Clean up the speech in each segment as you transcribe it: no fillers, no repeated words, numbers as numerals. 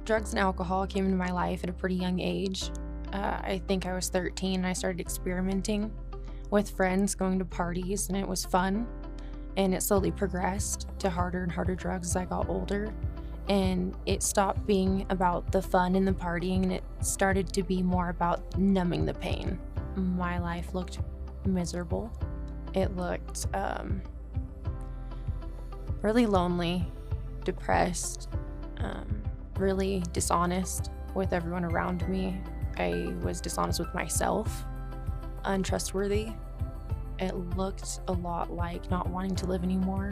Drugs and alcohol came into my life at a pretty young age. I think I was 13 and I started experimenting with friends, going to parties, and it was fun. And it slowly progressed to harder and harder drugs as I got older. And it stopped being about the fun and the partying, and it started to be more about numbing the pain. My life looked miserable. It looked really lonely, depressed, really dishonest with everyone around me. I was dishonest with myself, untrustworthy. It looked a lot like not wanting to live anymore.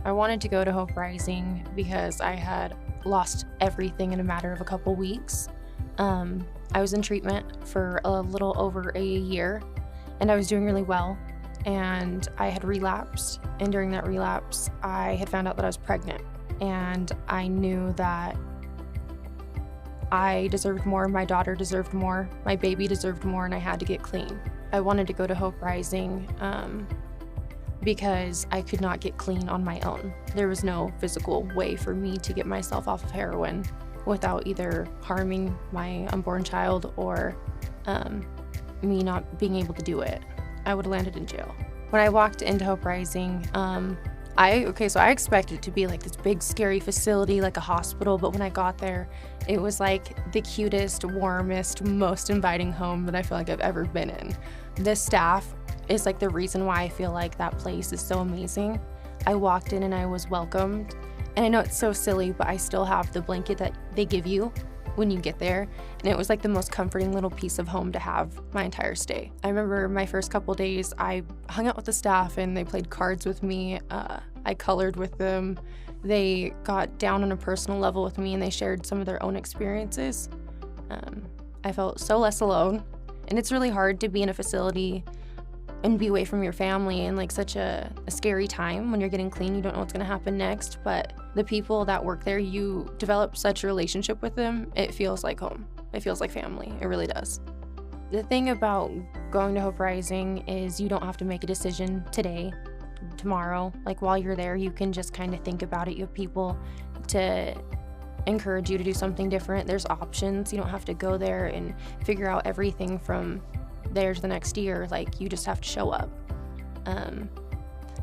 I wanted to go to Hope Rising because I had lost everything in a matter of a couple weeks. I was in treatment for a little over a year, and I was doing really well. And I had relapsed, and during that relapse, I had found out that I was pregnant. And I knew that I deserved more, my daughter deserved more, my baby deserved more, and I had to get clean. I wanted to go to Hope Rising because I could not get clean on my own. There was no physical way for me to get myself off of heroin without either harming my unborn child or me not being able to do it. I would have landed in jail. When I walked into Hope Rising, I expected it to be like this big, scary facility, like a hospital, but when I got there, it was like the cutest, warmest, most inviting home that I feel like I've ever been in. The staff is like the reason why I feel like that place is so amazing. I walked in and I was welcomed, and I know it's so silly, but I still have the blanket that they give you when you get there, and it was like the most comforting little piece of home to have my entire stay. I remember my first couple days, I hung out with the staff and they played cards with me. I colored with them. They got down on a personal level with me and they shared some of their own experiences. I felt so less alone, and it's really hard to be in a facility and be away from your family in like such a scary time when you're getting clean. You don't know what's gonna happen next, but the people that work there, you develop such a relationship with them, it feels like home. It feels like family, it really does. The thing about going to Hope Rising is you don't have to make a decision today, tomorrow. Like while you're there, you can just kind of think about it. You have people to encourage you to do something different. There's options. You don't have to go there and figure out everything from there to the next year. Like you just have to show up.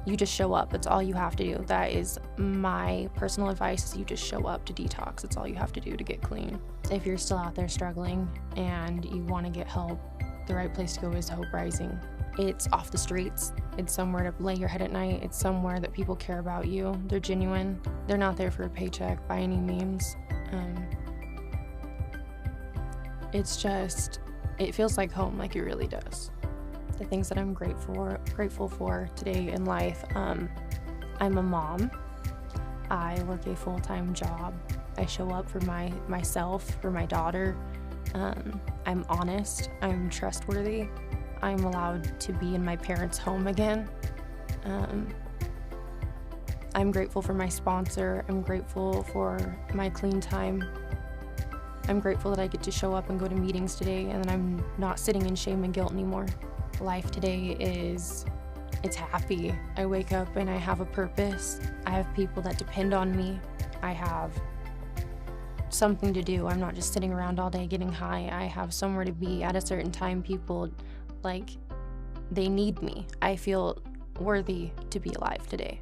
You just show up. That's all you have to do. That is my personal advice. You just show up to detox. That's all you have to do to get clean. If you're still out there struggling and you want to get help, the right place to go is Hope Rising. It's off the streets. It's somewhere to lay your head at night. It's somewhere that people care about you. They're genuine. They're not there for a paycheck by any means. It feels like home, like it really does. The things that I'm grateful for today in life. I'm a mom. I work a full-time job. I show up for myself, for my daughter. I'm honest. I'm trustworthy. I'm allowed to be in my parents' home again. I'm grateful for my sponsor. I'm grateful for my clean time. I'm grateful that I get to show up and go to meetings today, and that I'm not sitting in shame and guilt anymore. Life today it's happy. I wake up and I have a purpose. I have people that depend on me. I have something to do. I'm not just sitting around all day getting high. I have somewhere to be at a certain time. People, like, they need me. I feel worthy to be alive today.